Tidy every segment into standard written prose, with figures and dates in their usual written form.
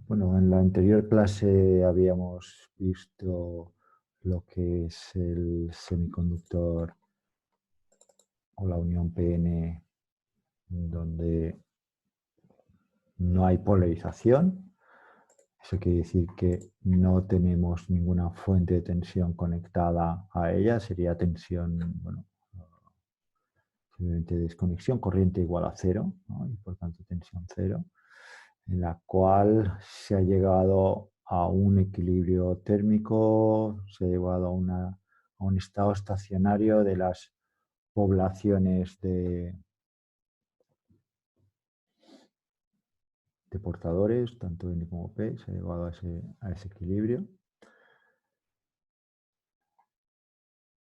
Bueno, en la anterior clase habíamos visto lo que es el semiconductor o la unión PN, donde no hay polarización. Eso quiere decir que no tenemos ninguna fuente de tensión conectada a ella. Sería tensión, bueno, simplemente desconexión, corriente igual a cero, ¿no? Y por tanto tensión cero, en la cual se ha llegado a un equilibrio térmico, se ha llegado a un estado estacionario de las poblaciones de portadores, tanto N como P, se ha llegado a ese equilibrio,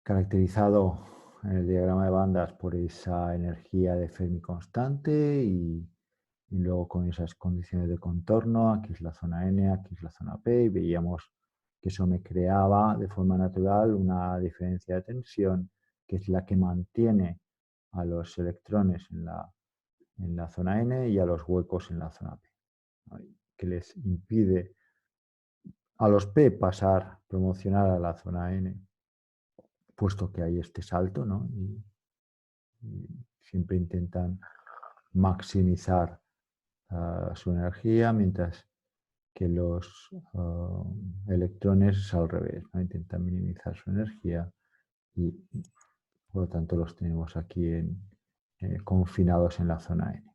caracterizado en el diagrama de bandas por esa energía de Fermi constante y luego con esas condiciones de contorno. Aquí es la zona N, aquí es la zona P, y veíamos que eso me creaba de forma natural una diferencia de tensión, que es la que mantiene a los electrones en la zona N y a los huecos en la zona P, ¿no? Que les impide a los P pasar, promocionar a la zona N, puesto que hay este salto, ¿no? Y siempre intentan maximizar su energía, mientras que los electrones es al revés, ¿no? Intentan minimizar su energía y por lo tanto los tenemos aquí confinados en la zona N.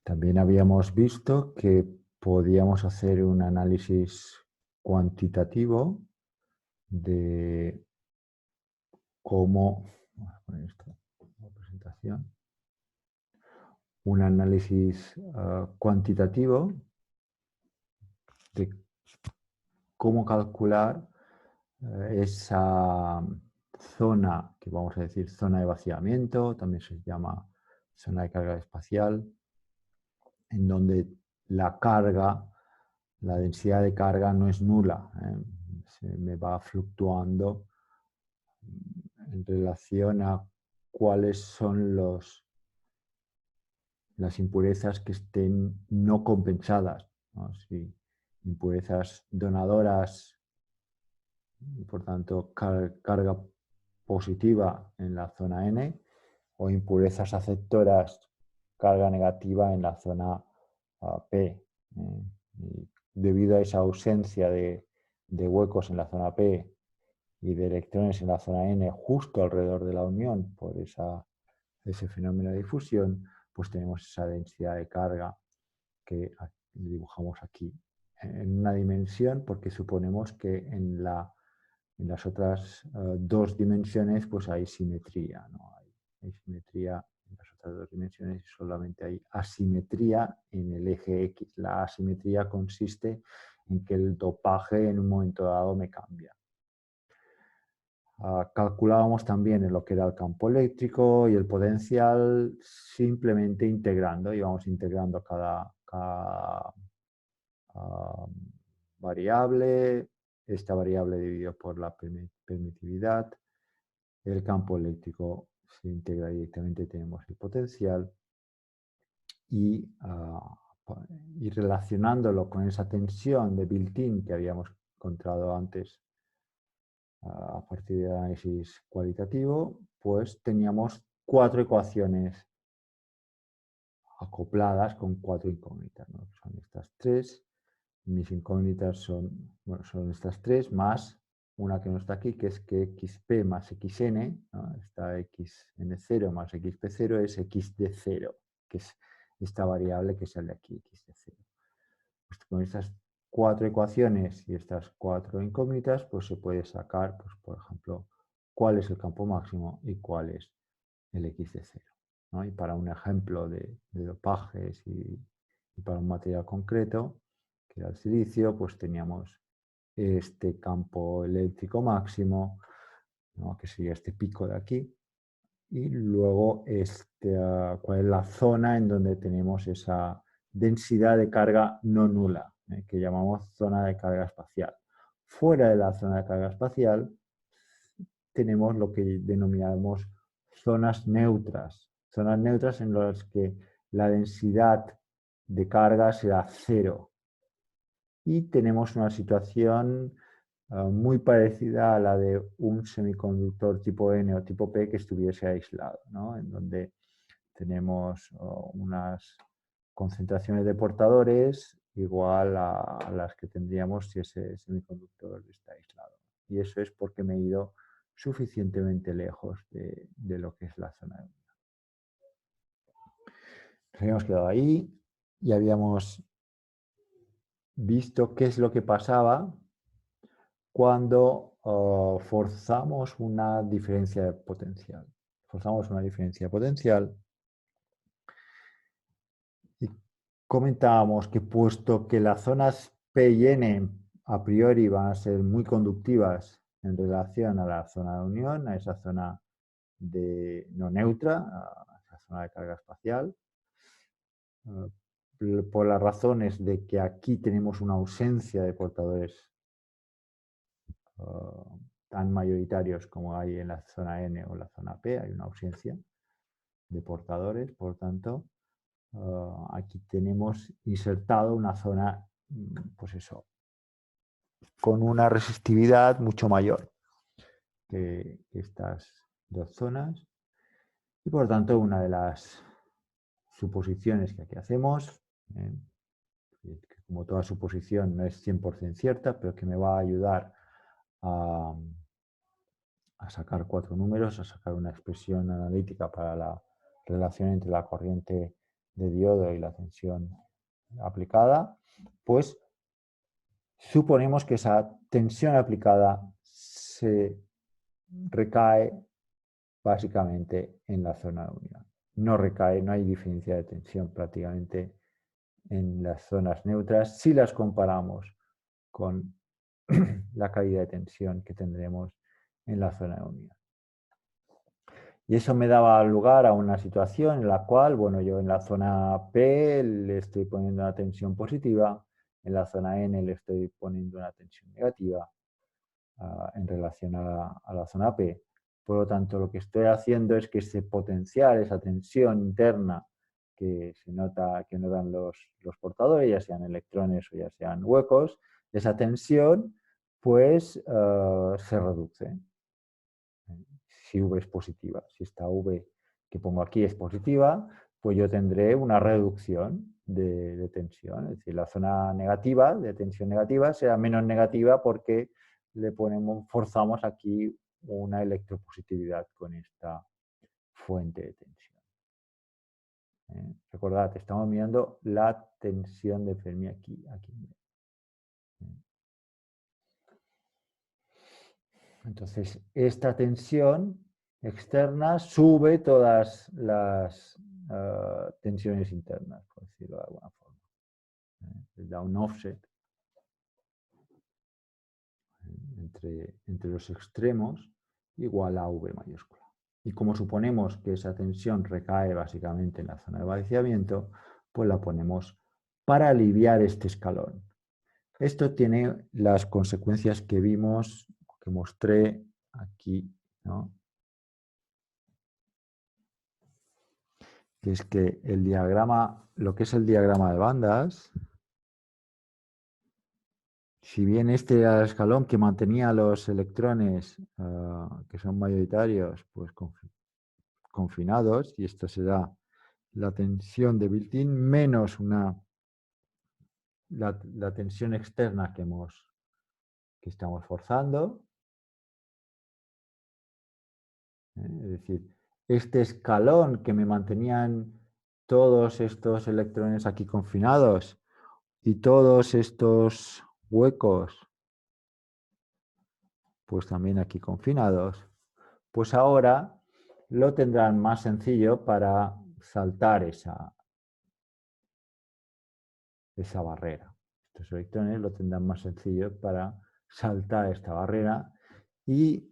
También habíamos visto que podíamos hacer un análisis cuantitativo de cómo, vamos a poner esto en la presentación, un análisis cuantitativo de cómo calcular esa zona, que vamos a decir zona de vaciamiento, también se llama zona de carga espacial, en donde la carga, la densidad de carga no es nula, se me va fluctuando en relación a cuáles son las impurezas que estén no compensadas, ¿no? Si impurezas donadoras, y por tanto carga positiva en la zona N, o impurezas aceptoras, carga negativa en la zona P. Y debido a esa ausencia de huecos en la zona P y de electrones en la zona N justo alrededor de la unión por ese fenómeno de difusión, pues tenemos esa densidad de carga que dibujamos aquí en una dimensión, porque suponemos que en las otras dos dimensiones pues hay simetría, ¿no? Hay simetría en las otras dos dimensiones y solamente hay asimetría en el eje X. La asimetría consiste en que el dopaje en un momento dado me cambia. Calculábamos también en lo que era el campo eléctrico y el potencial simplemente integrando, íbamos integrando cada variable, esta variable dividido por la permitividad. El campo eléctrico se integra directamente, tenemos el potencial y, y relacionándolo con esa tensión de built-in que habíamos encontrado antes a partir del análisis cualitativo, pues teníamos cuatro ecuaciones acopladas con cuatro incógnitas, ¿no? Son estas tres. Mis incógnitas son, bueno, son estas tres más una que no está aquí, que es que xp más xn, ¿no? Esta xn0 más xp0 es x de 0, que es esta variable que sale aquí, x de 0. Pues con estas cuatro ecuaciones y estas cuatro incógnitas, pues se puede sacar, pues, por ejemplo, cuál es el campo máximo y cuál es el x de 0, ¿no? Y para un ejemplo de dopajes y para un material concreto, que era el silicio, pues teníamos este campo eléctrico máximo, ¿no? Que sería este pico de aquí, y luego cuál es la zona en donde tenemos esa densidad de carga no nula, que llamamos zona de carga espacial. Fuera de la zona de carga espacial tenemos lo que denominamos zonas neutras en las que la densidad de carga será 0. Y tenemos una situación muy parecida a la de un semiconductor tipo N o tipo P que estuviese aislado, ¿no? En donde tenemos unas concentraciones de portadores igual a las que tendríamos si ese semiconductor está aislado. Y eso es porque me he ido suficientemente lejos de lo que es la zona de unidad. Nos habíamos quedado ahí y habíamos visto qué es lo que pasaba cuando forzamos una diferencia de potencial. Forzamos una diferencia de potencial y comentábamos que puesto que las zonas P y N a priori van a ser muy conductivas en relación a la zona de unión, a esa zona no neutra, a esa zona de carga espacial, por las razones de que aquí tenemos una ausencia de portadores tan mayoritarios como hay en la zona N o la zona P, hay una ausencia de portadores, por tanto, aquí tenemos insertado una zona, pues eso, con una resistividad mucho mayor que estas dos zonas. Y por tanto, una de las suposiciones que aquí hacemos, que como toda suposición no es 100% cierta, pero que me va a ayudar a sacar 4 números, a sacar una expresión analítica para la relación entre la corriente de diodo y la tensión aplicada, pues suponemos que esa tensión aplicada se recae básicamente en la zona de unión. No recae, no hay diferencia de tensión prácticamente en las zonas neutras si las comparamos con la caída de tensión que tendremos en la zona de unión. Y eso me daba lugar a una situación en la cual, bueno, yo en la zona P le estoy poniendo una tensión positiva, en la zona N le estoy poniendo una tensión negativa en relación a la zona P. Por lo tanto, lo que estoy haciendo es que ese potencial, esa tensión interna que se nota, que notan los portadores, ya sean electrones o ya sean huecos, esa tensión pues se reduce. Si V es positiva. Si esta V que pongo aquí es positiva, pues yo tendré una reducción de tensión. Es decir, la zona negativa, de tensión negativa, será menos negativa porque le forzamos aquí una electropositividad con esta fuente de tensión. Recordad, estamos mirando la tensión de Fermi aquí. Entonces, esta tensión externa sube todas las tensiones internas, por decirlo de alguna forma. Le da un offset entre los extremos igual a V mayúscula. Y como suponemos que esa tensión recae básicamente en la zona de vaciamiento, pues la ponemos para aliviar este escalón. Esto tiene las consecuencias que vimos, que mostré aquí, ¿no? Que es que el diagrama, lo que es el diagrama de bandas, si bien este era el escalón que mantenía los electrones que son mayoritarios, pues confinados, y esto será la tensión de built-in menos la tensión externa que estamos forzando. Es decir, este escalón que me mantenían todos estos electrones aquí confinados y todos estos huecos, pues también aquí confinados, pues ahora lo tendrán más sencillo para saltar esa barrera. Estos electrones lo tendrán más sencillo para saltar esta barrera y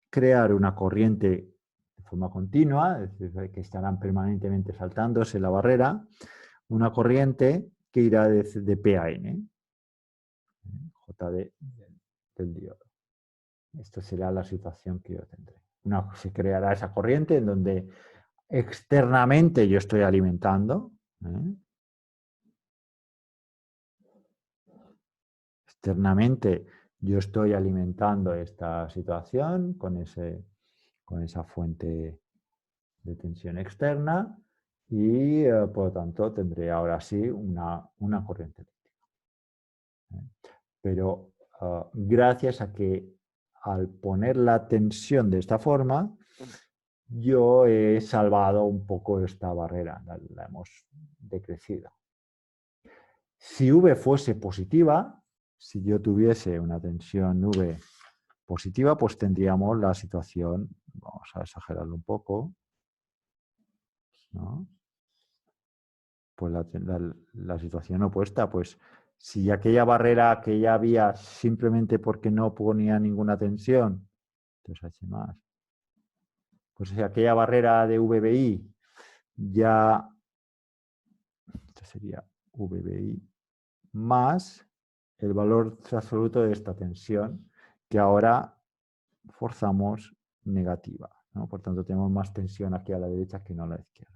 crear una corriente de forma continua, es decir, que estarán permanentemente saltándose la barrera, una corriente que irá de P a N, JD del diodo. Esto será la situación que yo tendré. Se creará esa corriente en donde externamente yo estoy alimentando. Externamente yo estoy alimentando esta situación con esa fuente de tensión externa y por lo tanto tendré ahora sí una corriente eléctrica. Pero gracias a que al poner la tensión de esta forma, yo he salvado un poco esta barrera, la hemos decrecido. Si V fuese positiva, si yo tuviese una tensión V positiva, pues tendríamos la situación, vamos a exagerarlo un poco, ¿no? Pues la situación opuesta, pues si aquella barrera que ya había simplemente porque no ponía ninguna tensión, entonces H más, pues si aquella barrera de VBI ya, esto sería VBI más el valor absoluto de esta tensión, que ahora forzamos negativa, ¿no? Por tanto, tenemos más tensión aquí a la derecha que no a la izquierda.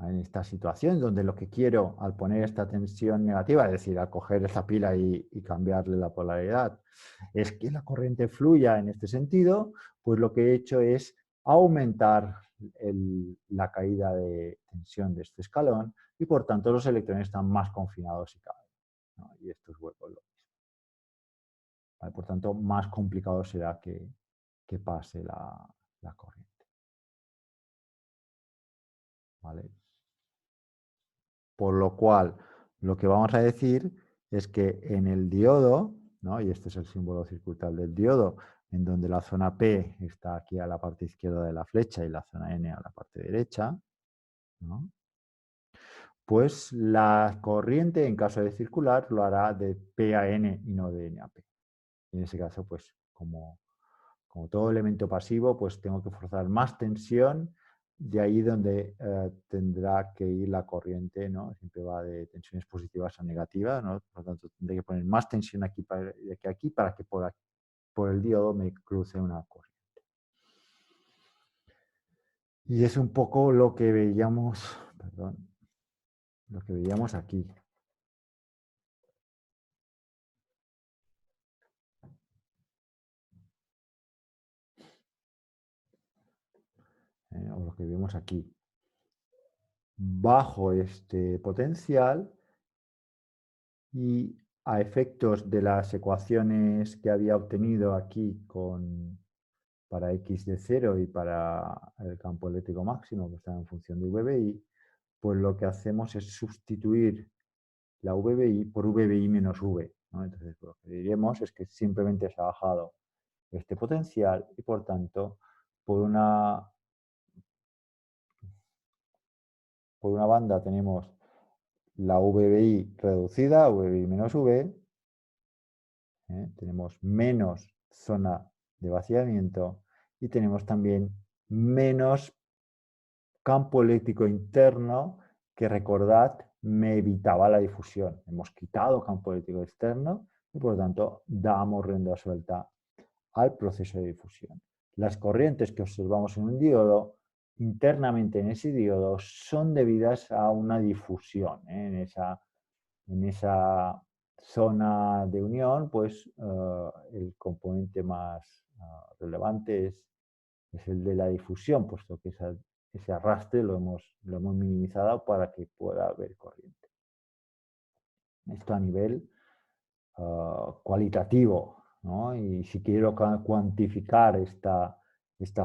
En esta situación donde lo que quiero al poner esta tensión negativa, es decir, al coger esta pila y cambiarle la polaridad, es que la corriente fluya en este sentido, pues lo que he hecho es aumentar la caída de tensión de este escalón y por tanto los electrones están más confinados y caben, ¿no? Y estos huecos lo mismo. ¿Vale? Por tanto, más complicado será que pase la corriente. ¿Vale? Por lo cual, lo que vamos a decir es que en el diodo, ¿no? Y este es el símbolo circuital del diodo, en donde la zona P está aquí a la parte izquierda de la flecha y la zona N a la parte derecha, ¿no? Pues la corriente, en caso de circular, lo hará de P a N y no de N a P. Y en ese caso, pues como todo elemento pasivo, pues tengo que forzar más tensión, de ahí donde tendrá que ir la corriente, ¿no? Siempre va de tensiones positivas a negativas, ¿no? Por lo tanto, tendré que poner más tensión aquí que aquí para que por el diodo me cruce una corriente. Y es un poco lo que veíamos, perdón, lo que veíamos aquí. O lo que vemos aquí. Bajo este potencial y a efectos de las ecuaciones que había obtenido aquí para x de 0 y para el campo eléctrico máximo, que está en función de VBI, pues lo que hacemos es sustituir la VBI por VBI menos V, ¿no? Entonces lo que diremos es que simplemente se ha bajado este potencial y por tanto por una banda tenemos la VBI reducida, VBI menos V, tenemos menos zona de vaciamiento y tenemos también menos campo eléctrico interno que, recordad, me evitaba la difusión. Hemos quitado campo eléctrico externo y por lo tanto damos rienda suelta al proceso de difusión. Las corrientes que observamos en un diodo, internamente en ese diodo, son debidas a una difusión. En esa zona de unión, pues el componente más relevante es el de la difusión, puesto que ese arrastre lo hemos minimizado para que pueda haber corriente. Esto a nivel cualitativo, ¿no? Y si quiero cuantificar esta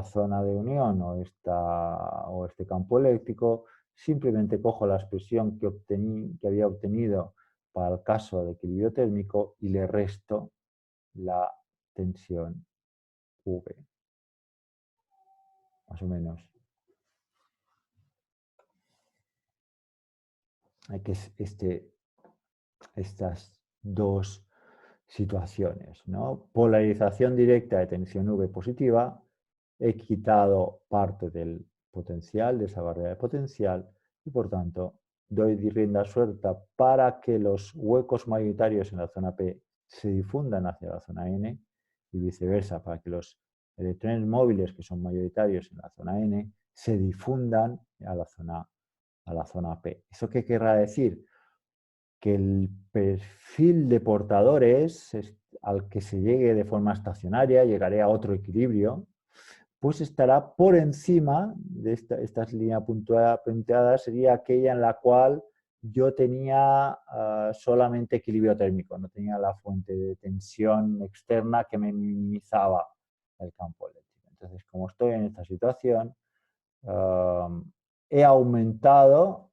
zona de unión o este campo eléctrico, simplemente cojo la expresión que había obtenido para el caso de equilibrio térmico y le resto la tensión V, más o menos. Hay que estas dos situaciones, ¿no? Polarización directa de tensión V positiva, he quitado parte del potencial, de esa barrera de potencial, y por tanto doy rienda suelta para que los huecos mayoritarios en la zona P se difundan hacia la zona N y viceversa, para que los electrones móviles que son mayoritarios en la zona N se difundan a la zona P. ¿Eso qué querrá decir? Que el perfil de portadores al que se llegue de forma estacionaria, llegaré a otro equilibrio, pues estará por encima de estas líneas punteadas, sería aquella en la cual yo tenía solamente equilibrio térmico, no tenía la fuente de tensión externa que me minimizaba el campo eléctrico. Entonces, como estoy en esta situación, he aumentado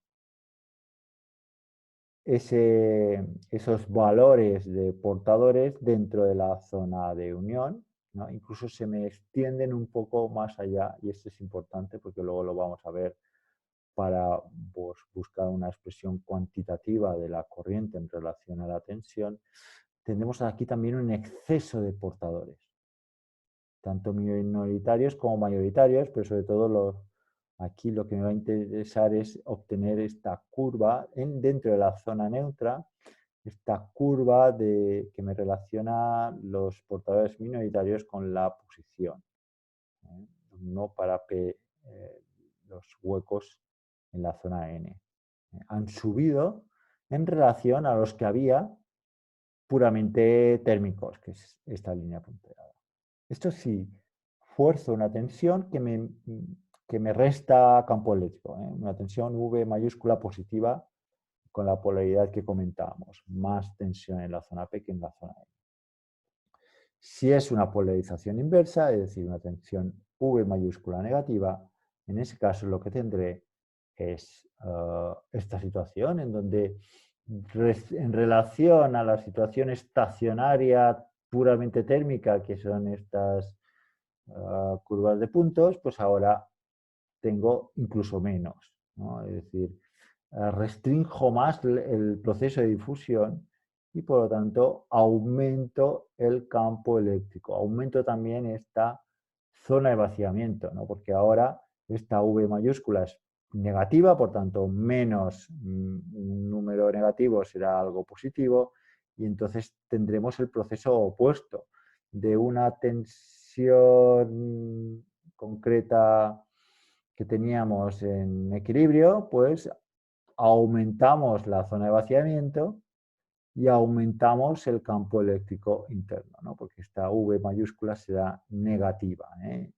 esos valores de portadores dentro de la zona de unión, ¿no? Incluso se me extienden un poco más allá, y esto es importante porque luego lo vamos a ver para buscar una expresión cuantitativa de la corriente en relación a la tensión. Tendremos aquí también un exceso de portadores, tanto minoritarios como mayoritarios, pero sobre todo aquí lo que me va a interesar es obtener esta curva dentro de la zona neutra, esta curva que me relaciona los portadores minoritarios con la posición, no para P, los huecos en la zona N. Han subido en relación a los que había puramente térmicos, que es esta línea punteada. Esto sí, fuerzo una tensión que me resta campo eléctrico, una tensión V mayúscula positiva con la polaridad que comentábamos, más tensión en la zona P que en la zona N. Si es una polarización inversa, es decir, una tensión V mayúscula negativa, en ese caso lo que tendré es esta situación en donde en relación a la situación estacionaria puramente térmica, que son estas curvas de puntos, pues ahora tengo incluso menos, ¿no? Es decir, restringo más el proceso de difusión y por lo tanto aumento el campo eléctrico, aumento también esta zona de vaciamiento, ¿no? Porque ahora esta V mayúscula es negativa, por tanto menos un número negativo será algo positivo y entonces tendremos el proceso opuesto de una tensión concreta que teníamos en equilibrio, pues aumentamos la zona de vaciamiento y aumentamos el campo eléctrico interno, ¿no? Porque esta V mayúscula será negativa, ¿eh?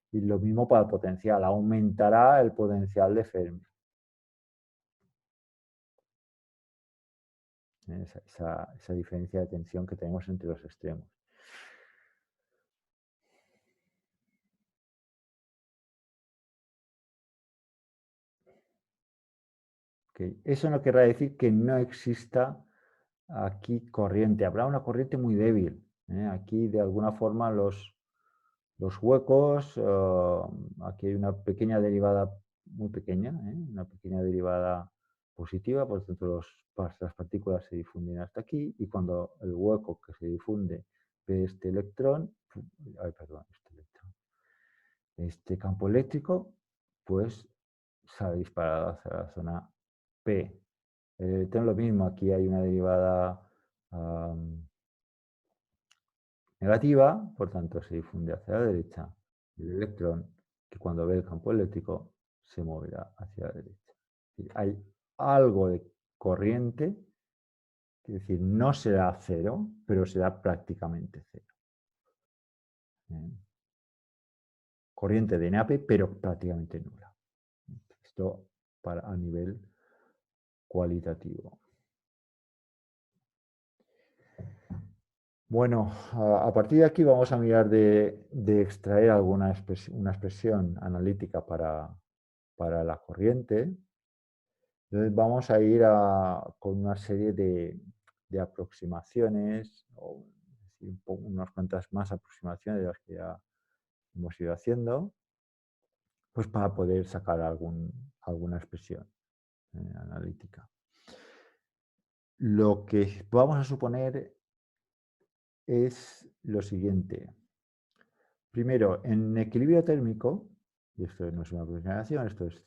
Y lo mismo para el potencial, aumentará el potencial de Fermi. Esa diferencia de tensión que tenemos entre los extremos. Okay. Eso no querrá decir que no exista aquí corriente. Habrá una corriente muy débil. Aquí, de alguna forma, los huecos, aquí hay una pequeña derivada, muy pequeña, una pequeña derivada positiva, por lo tanto las partículas se difunden hasta aquí y cuando el hueco que se difunde ve este electrón, este campo eléctrico, pues sale disparado hacia la zona P. Tengo lo mismo, aquí hay una derivada negativa, por tanto se difunde hacia la derecha el electrón, que cuando ve el campo eléctrico se moverá hacia la derecha. Hay algo de corriente, es decir, no será cero, pero será prácticamente cero. Corriente de NAP, pero prácticamente nula. Esto a nivel cualitativo. Bueno, a partir de aquí vamos a mirar de extraer una expresión analítica para la corriente. Entonces vamos a ir con una serie de aproximaciones, o unas cuantas más aproximaciones de las que ya hemos ido haciendo, pues para poder sacar alguna expresión analítica. Lo que vamos a suponer es lo siguiente. Primero, en equilibrio térmico, y esto no es una aproximación, esto es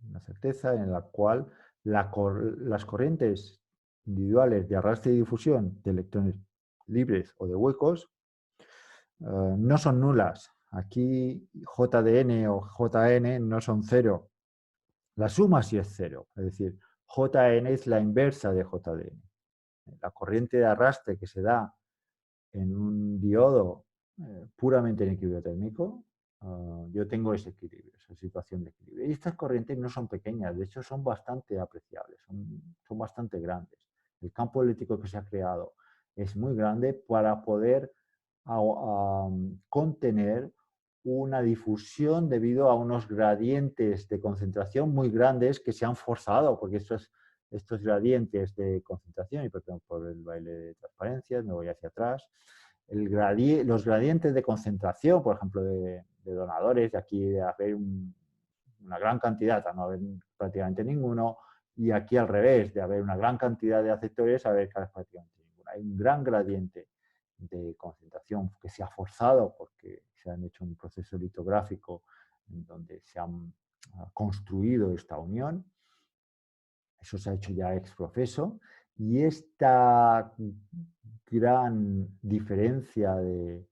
una certeza en la cual las corrientes individuales de arrastre y difusión de electrones libres o de huecos no son nulas Aquí JDN o JN no son cero. La suma sí es cero. Es decir, JN es la inversa de JDN. La corriente de arrastre que se da en un diodo puramente en equilibrio térmico, yo tengo ese equilibrio, esa situación de equilibrio. Y estas corrientes no son pequeñas, de hecho son bastante apreciables, son bastante grandes. El campo eléctrico que se ha creado es muy grande para poder contener una difusión debido a unos gradientes de concentración muy grandes que se han forzado, porque estos gradientes de concentración, y perdón por el baile de transparencias, me voy hacia atrás, los gradientes de concentración, por ejemplo, de donadores, de aquí de haber una gran cantidad a no haber prácticamente ninguno, y aquí al revés, de haber una gran cantidad de aceptores a haber prácticamente ninguno. Hay un gran gradiente de concentración que se ha forzado porque se han hecho un proceso litográfico en donde se han construido esta unión. Eso se ha hecho ya ex profeso. Y esta gran diferencia del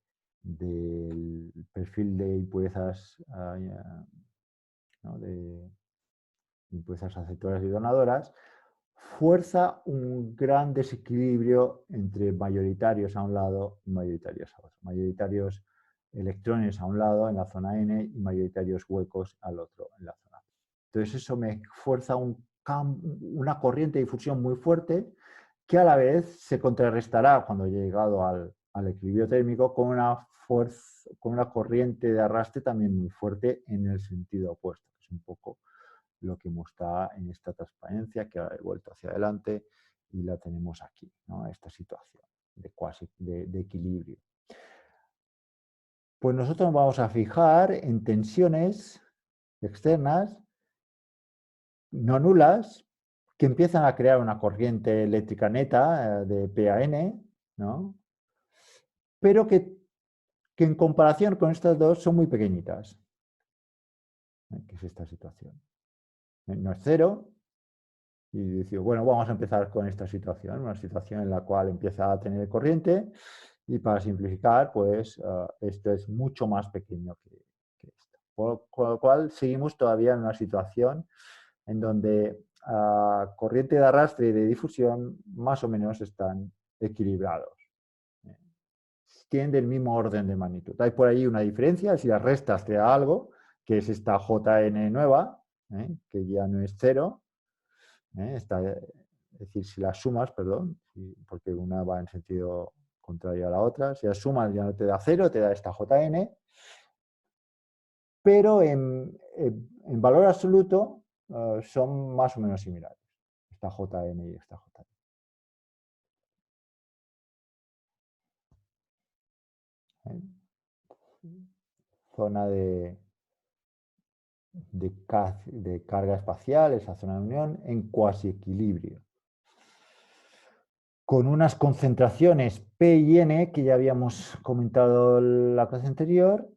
perfil de impurezas, ¿no? de impurezas aceptoras y donadoras, fuerza un gran desequilibrio entre mayoritarios a un lado y mayoritarios a otro. Mayoritarios electrones a un lado en la zona N y mayoritarios huecos al otro en la zona P. Entonces eso me fuerza una corriente de difusión muy fuerte que a la vez se contrarrestará cuando haya llegado al equilibrio térmico con una corriente de arrastre también muy fuerte en el sentido opuesto, que es un poco lo que muestra en esta transparencia, que ahora he vuelto hacia adelante y la tenemos aquí, ¿no? Esta situación de equilibrio. Pues nosotros nos vamos a fijar en tensiones externas no nulas que empiezan a crear una corriente eléctrica neta de P a N, ¿no? Pero que en comparación con estas dos son muy pequeñitas. ¿Qué es esta situación? No es cero, y decimos, bueno, vamos a empezar con esta situación, una situación en la cual empieza a tener corriente y para simplificar, pues esto es mucho más pequeño que esto. Con lo cual seguimos todavía en una situación en donde corriente de arrastre y de difusión más o menos están equilibrados. Tienen del mismo orden de magnitud. Hay por ahí una diferencia, si las restas te da algo, que es esta JN nueva, que ya no es cero, es decir, si las sumas, perdón, porque una va en sentido contrario a la otra, si las sumas ya no te da cero, te da esta JN, pero en valor absoluto son más o menos similares, esta JN y esta JN. Zona de carga espacial, esa zona de unión, en cuasi equilibrio. Con unas concentraciones P y N, que ya habíamos comentado la clase anterior,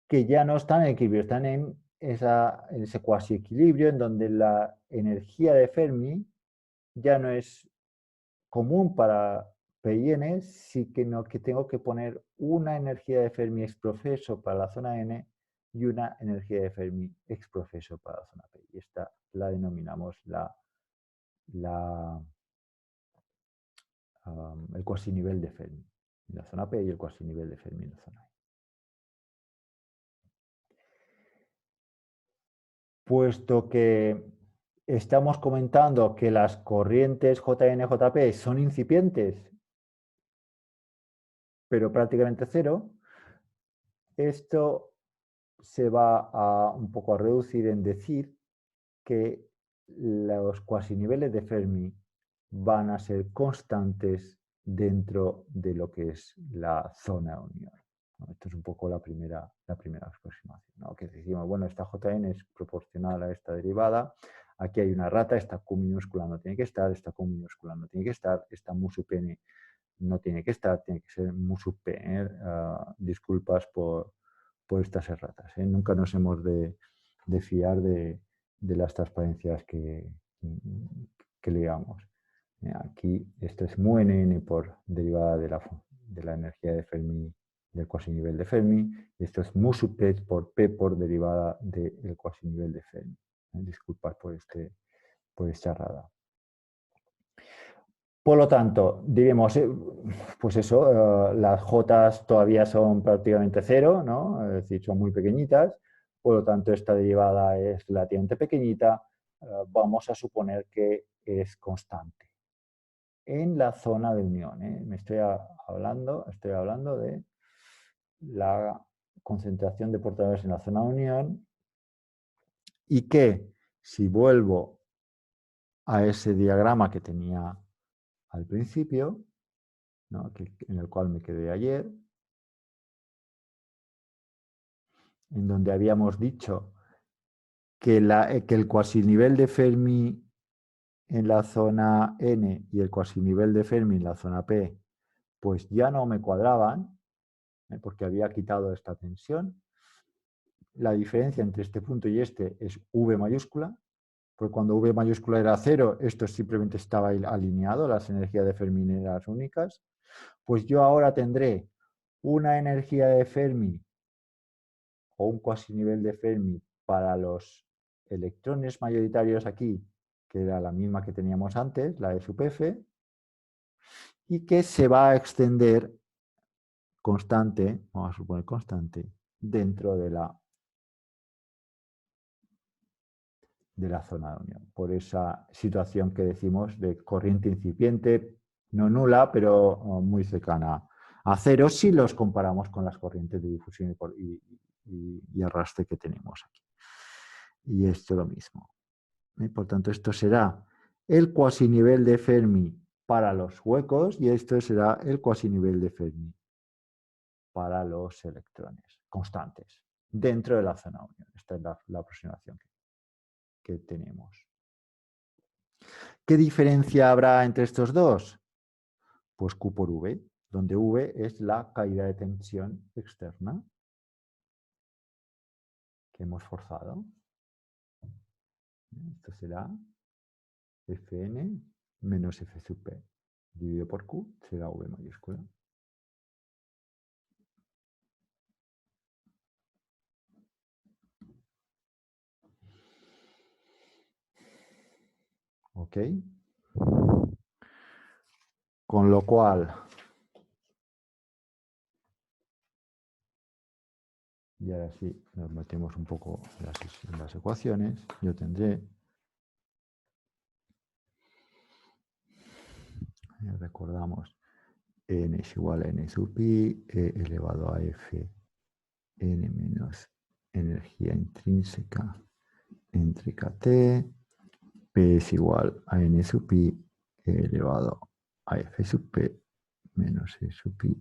que ya no están en equilibrio, están en ese cuasi equilibrio en donde la energía de Fermi ya no es común para P y N, sino que tengo que poner una energía de Fermi exprofeso para la zona N y una energía de Fermi exprofeso para la zona P. Y esta la denominamos el cuasinivel de Fermi en la zona P y el cuasinivel de Fermi en la zona E. Puesto que estamos comentando que las corrientes JN y JP son incipientes, pero prácticamente cero, esto se va un poco a reducir en decir que los cuasiniveles de Fermi van a ser constantes dentro de lo que es la zona de unión. Esto es un poco la primera aproximación, ¿no? Que decimos, bueno, esta Jn es proporcional a esta derivada, aquí hay una rata, esta Q minúscula no tiene que estar, esta Q minúscula no tiene que estar, esta mu sub n no tiene que estar, tiene que ser mu sub p. Disculpas por estas erratas. Nunca nos hemos de fiar de las transparencias que leamos. Aquí esto es mu n por derivada de la energía de Fermi del cuasinivel de Fermi, y esto es mu sub P por P por derivada del cuasinivel de Fermi. Disculpad por esta errada. Por lo tanto, diremos, pues eso, las J todavía son prácticamente cero, ¿no? Es decir, son muy pequeñitas, por lo tanto esta derivada es relativamente pequeñita, vamos a suponer que es constante. En la zona de unión, me estoy hablando de la concentración de portadores en la zona de unión y que si vuelvo a ese diagrama que tenía al principio, ¿no? En el cual me quedé ayer, en donde habíamos dicho que el cuasinivel de Fermi en la zona N y el cuasinivel de Fermi en la zona P, pues ya no me cuadraban, porque había quitado esta tensión. La diferencia entre este punto y este es V mayúscula, porque cuando V mayúscula era 0, esto simplemente estaba alineado, las energías de Fermi eran las únicas. Pues yo ahora tendré una energía de Fermi o un cuasinivel de Fermi para los electrones mayoritarios aquí, que era la misma que teníamos antes, la E sub F, y que se va a extender constante, vamos a suponer constante, dentro de la zona de unión, por esa situación que decimos de corriente incipiente, no nula, pero muy cercana a cero si los comparamos con las corrientes de difusión y arrastre que tenemos aquí. Y esto lo mismo. Por tanto, esto será el cuasinivel de Fermi para los huecos y esto será el cuasinivel de Fermi para los electrones constantes dentro de la zona de unión. Esta es la aproximación que tenemos. ¿Qué diferencia habrá entre estos dos? Pues Q por V, donde V es la caída de tensión externa que hemos forzado. Esto será Fn menos F sub P dividido por Q, será V mayúscula. ¿Ok? Con lo cual, y ahora sí, nos metemos un poco en las ecuaciones, yo tendré, recordamos, n es igual a n sub pi, e elevado a f, n menos energía intrínseca entre kt, p es igual a n sub pi, e elevado a f sub p menos e sub pi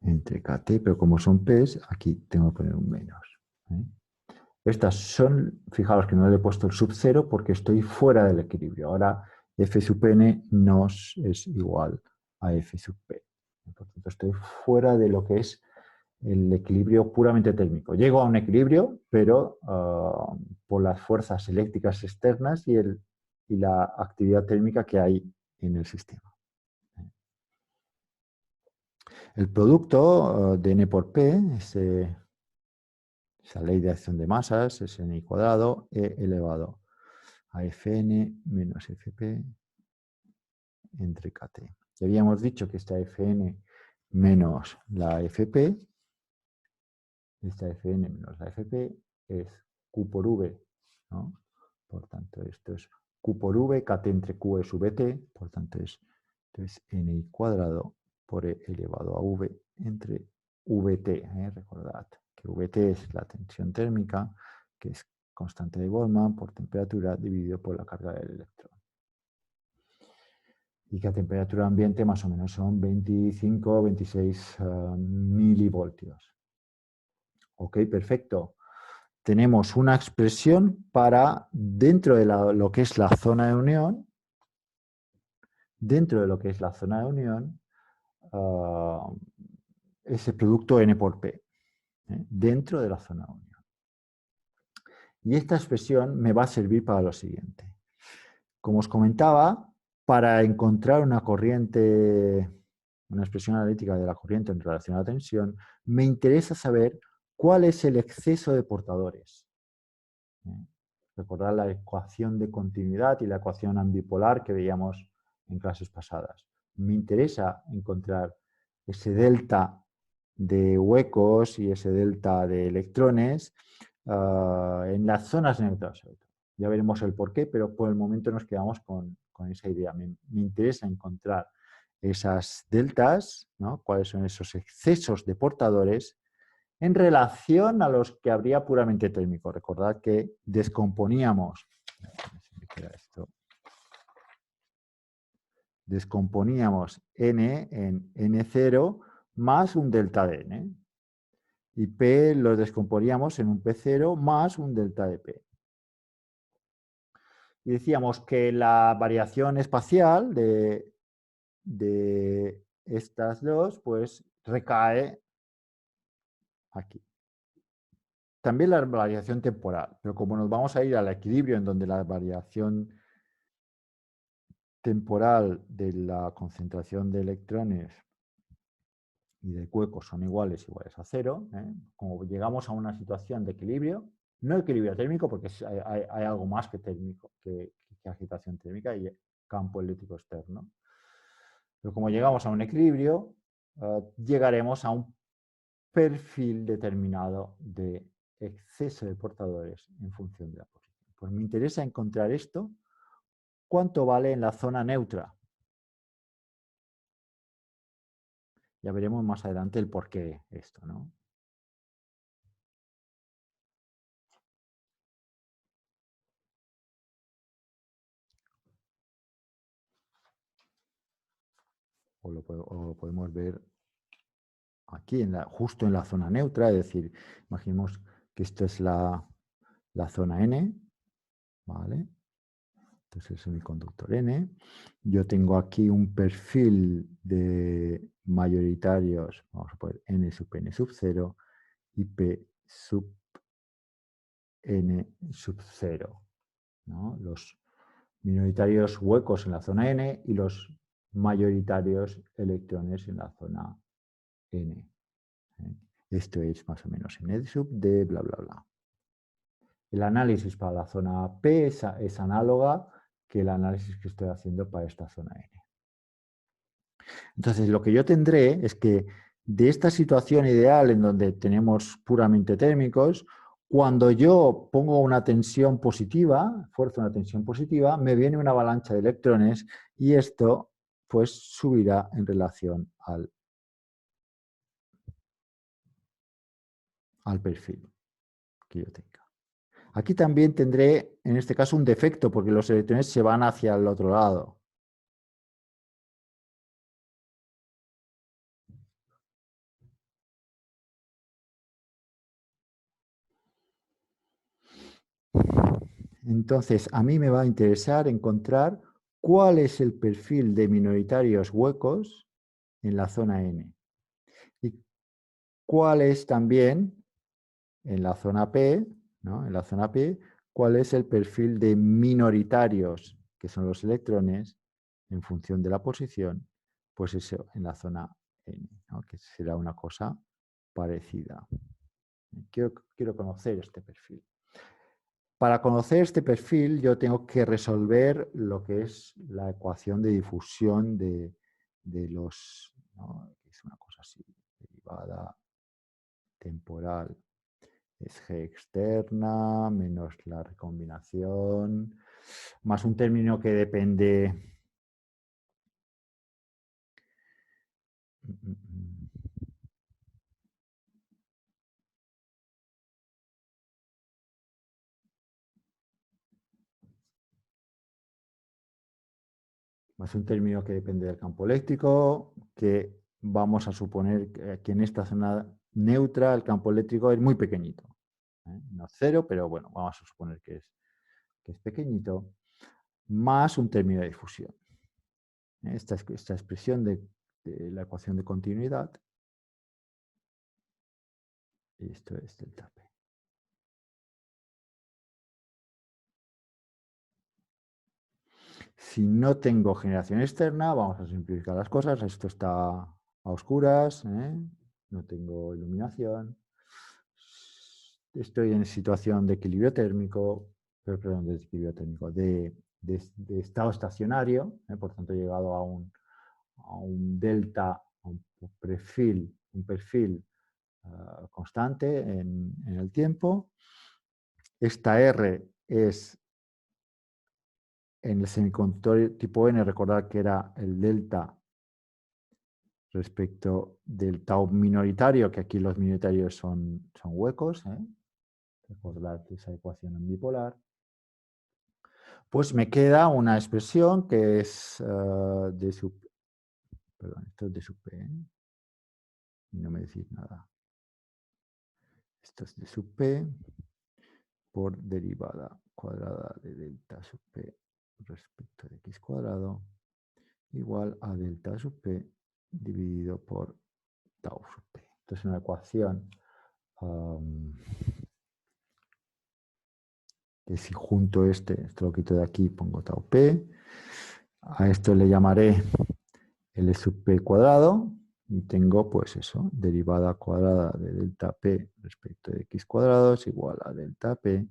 entre kt, pero como son p's, aquí tengo que poner un menos. Estas son, fijaos que no le he puesto el sub 0 porque estoy fuera del equilibrio. Ahora f sub n no es igual a f sub p. Por tanto, estoy fuera de lo que es el equilibrio puramente térmico. Llego a un equilibrio, pero por las fuerzas eléctricas externas y la actividad térmica que hay en el sistema. El producto de n por p, esa ley de acción de masas, es n cuadrado, e elevado a fn menos fp entre kt. Ya habíamos dicho que esta fn menos la fp, esta fn menos la fp es q por v, ¿no? Por tanto, esto es q por v, kt entre q es vt, por tanto es ni cuadrado por e elevado a v entre vt. Recordad que vt es la tensión térmica, que es constante de Boltzmann por temperatura dividido por la carga del electrón. Y que a temperatura ambiente más o menos son 25 o 26 milivoltios. Ok, perfecto. Tenemos una expresión para dentro de lo que es la zona de unión, ese producto N por P, dentro de la zona de unión. Y esta expresión me va a servir para lo siguiente. Como os comentaba, para encontrar una corriente una expresión analítica de la corriente en relación a la tensión, me interesa saber cuál es el exceso de portadores. Recordad la ecuación de continuidad y la ecuación ambipolar que veíamos en clases pasadas. Me interesa encontrar ese delta de huecos y ese delta de electrones en las zonas neutras. Ya veremos el porqué, pero por el momento nos quedamos con esa idea. Me interesa encontrar esas deltas, ¿no? Cuáles son esos excesos de portadores en relación a los que habría puramente térmico. Recordad que descomponíamos, descomponíamos n en n0 más un delta de n. Y P lo descomponíamos en un P0 más un delta de P. Y decíamos que la variación espacial de estas dos, pues recae aquí. También la variación temporal, pero como nos vamos a ir al equilibrio en donde la variación temporal de la concentración de electrones y de huecos son iguales a cero, como llegamos a una situación de equilibrio, no equilibrio térmico porque hay algo más que térmico, que agitación térmica y campo eléctrico externo. Pero como llegamos a un equilibrio, llegaremos a un perfil determinado de exceso de portadores en función de la posición. Pues me interesa encontrar esto, cuánto vale en la zona neutra. Ya veremos más adelante el por qué esto, ¿no? O lo podemos ver aquí, justo en la zona neutra, es decir, imaginemos que esto es la zona N, ¿vale? Entonces el semiconductor N. Yo tengo aquí un perfil de mayoritarios, vamos a poner N sub N sub 0 y P sub N sub 0, ¿no? Los minoritarios huecos en la zona N y los mayoritarios electrones en la zona N. Esto es más o menos N sub D, bla, bla, bla. El análisis para la zona P es análoga que el análisis que estoy haciendo para esta zona N. Entonces, lo que yo tendré es que de esta situación ideal en donde tenemos puramente térmicos, cuando yo pongo una tensión positiva, fuerzo una tensión positiva, me viene una avalancha de electrones y esto pues subirá en relación al perfil que yo tenga. Aquí también tendré, en este caso, un defecto porque los electrones se van hacia el otro lado. Entonces, a mí me va a interesar encontrar cuál es el perfil de minoritarios huecos en la zona N. Y cuál es también en la zona P, ¿no? En la zona P, cuál es el perfil de minoritarios, que son los electrones, en función de la posición, pues eso en la zona N, ¿no? Que será una cosa parecida. Quiero conocer este perfil. Para conocer este perfil yo tengo que resolver lo que es la ecuación de difusión de los, ¿no? Es una cosa así, derivada temporal es G externa menos la recombinación, más un término que depende... Más un término que depende del campo eléctrico, que vamos a suponer que en esta zona neutra el campo eléctrico es muy pequeñito. No cero, pero bueno, vamos a suponer que es pequeñito, más un término de difusión. Esta expresión de la ecuación de continuidad, y esto es delta P. Si no tengo generación externa, vamos a simplificar las cosas, esto está a oscuras, no tengo iluminación, estoy en situación de equilibrio térmico, perdón, de equilibrio térmico, de estado estacionario, por tanto he llegado a un delta, a un perfil constante en el tiempo. Esta R es en el semiconductor tipo N, recordar que era el delta respecto del tau minoritario, que aquí los minoritarios son huecos, recordar esa ecuación en bipolar. Pues me queda una expresión que es de sub, perdón, esto es de sub P, y no me decís nada. Esto es de sub P por derivada cuadrada de delta sub P respecto de x cuadrado igual a delta sub P dividido por tau sub P. Esto es una ecuación que si junto esto lo quito de aquí, pongo tau P. A esto le llamaré L sub P cuadrado y tengo pues eso, derivada cuadrada de delta P respecto de x cuadrado es igual a delta P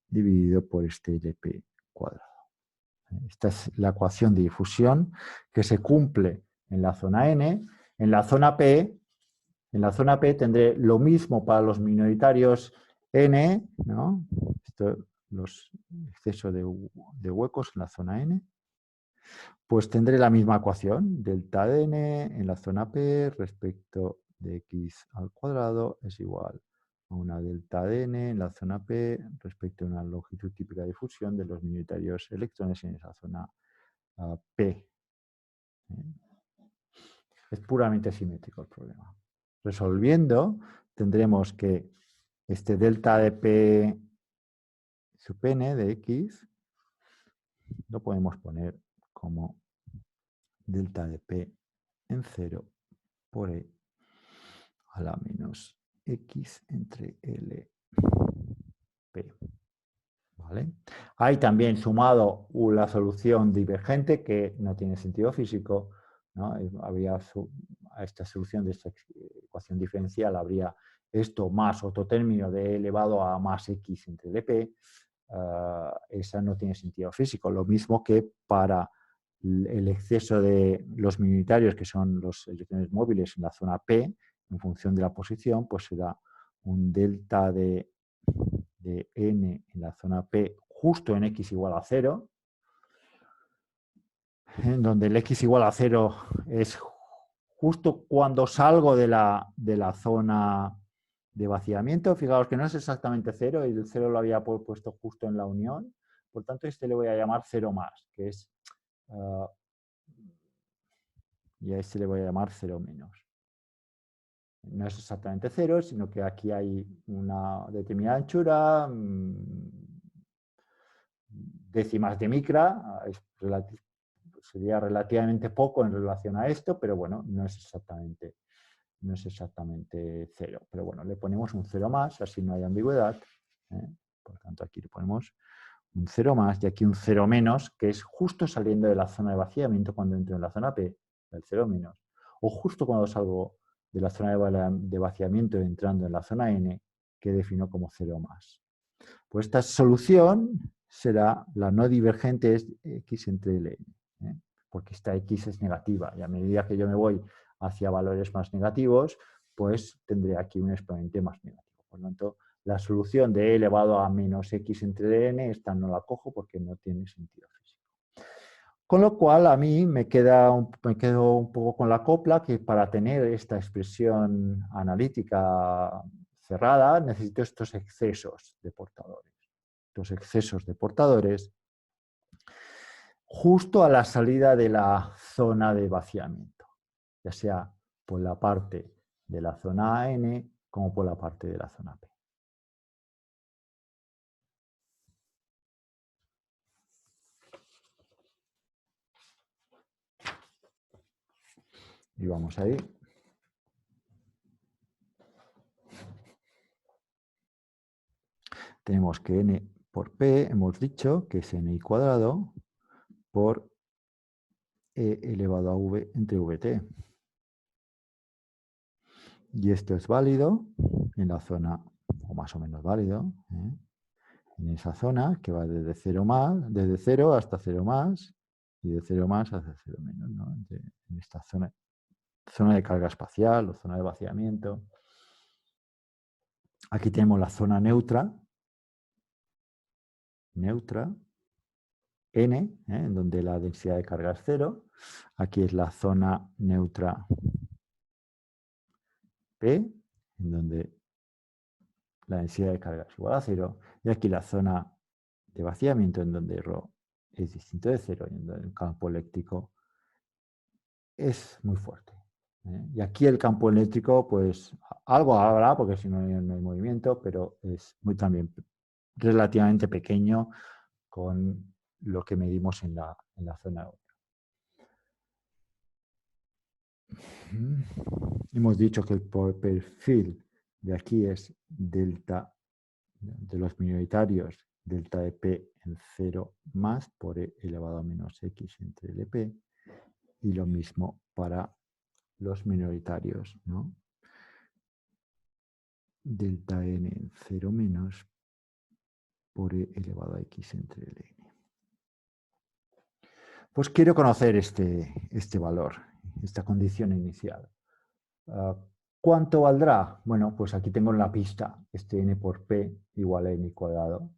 dividido por este LP cuadrado. Esta es la ecuación de difusión que se cumple en la zona N. En la zona P tendré lo mismo para los minoritarios N, ¿no? Los excesos de huecos en la zona N. Pues tendré la misma ecuación, delta de N en la zona P respecto de x al cuadrado es igual a una delta de N en la zona P respecto a una longitud típica de difusión de los minoritarios electrones en esa zona P. Es puramente simétrico el problema. Resolviendo, tendremos que este delta de P sub n de x lo podemos poner como delta de P en 0 por E a la menos X entre L P. ¿Vale? Hay también sumado la solución divergente que no tiene sentido físico, ¿no? A esta solución de esta ecuación diferencial habría esto más otro término de elevado a más X entre LP. Esa no tiene sentido físico. Lo mismo que para el exceso de los minoritarios, que son los electrones móviles en la zona P, en función de la posición, pues será un delta de N en la zona P justo en X igual a 0, en donde el X igual a 0 es justo cuando salgo de la zona de vaciamiento. Fijaos que no es exactamente 0, y el 0 lo había puesto justo en la unión. Por tanto, este le voy a llamar 0 más, que es... y a este le voy a llamar 0 menos. No es exactamente 0, sino que aquí hay una determinada anchura, décimas de micra, sería relativamente poco en relación a esto, pero bueno, no es exactamente 0. Pero bueno, le ponemos un 0 más, así no hay ambigüedad. Por tanto, aquí le ponemos un 0 más y aquí un 0 menos, que es justo saliendo de la zona de vaciamiento cuando entro en la zona P, el 0 menos. O justo cuando salgo de la zona de vaciamiento entrando en la zona N, que defino como 0 más. Pues esta solución será la no divergente es X entre L, porque esta X es negativa y a medida que yo me voy hacia valores más negativos, pues tendré aquí un exponente más negativo. Por lo tanto, la solución de E elevado a menos X entre N, esta no la cojo porque no tiene sentido físico. Con lo cual, a mí me quedo un poco con la copla que para tener esta expresión analítica cerrada necesito estos excesos de portadores. Estos excesos de portadores justo a la salida de la zona de vaciamiento, ya sea por la parte de la zona N como por la parte de la zona P. Y vamos ahí. Tenemos que n por P, hemos dicho que es ni cuadrado por E elevado a V entre Vt. Y esto es válido en la zona, o más o menos válido, en esa zona que va desde 0 más, desde 0 hasta 0 más, y de 0 más hasta 0 menos, ¿no? En esta zona de carga espacial o zona de vaciamiento. Aquí tenemos la zona neutra, N, en donde la densidad de carga es 0. Aquí es la zona neutra P, en donde la densidad de carga es igual a 0. Y aquí la zona de vaciamiento, en donde ρ es distinto de 0 y en donde el campo eléctrico es muy fuerte. Y aquí el campo eléctrico, pues algo habrá, porque si no, no hay movimiento, pero es muy también relativamente pequeño con lo que medimos en la zona 1. Hemos dicho que el perfil de aquí es delta de los minoritarios, delta de P en 0 más por E elevado a menos X entre LP, y lo mismo para los minoritarios, ¿no? Delta N en 0 menos por E elevado a X entre Ln. Pues quiero conocer este valor, esta condición inicial. ¿Cuánto valdrá? Bueno, pues aquí tengo en la pista este n por p igual a n cuadrado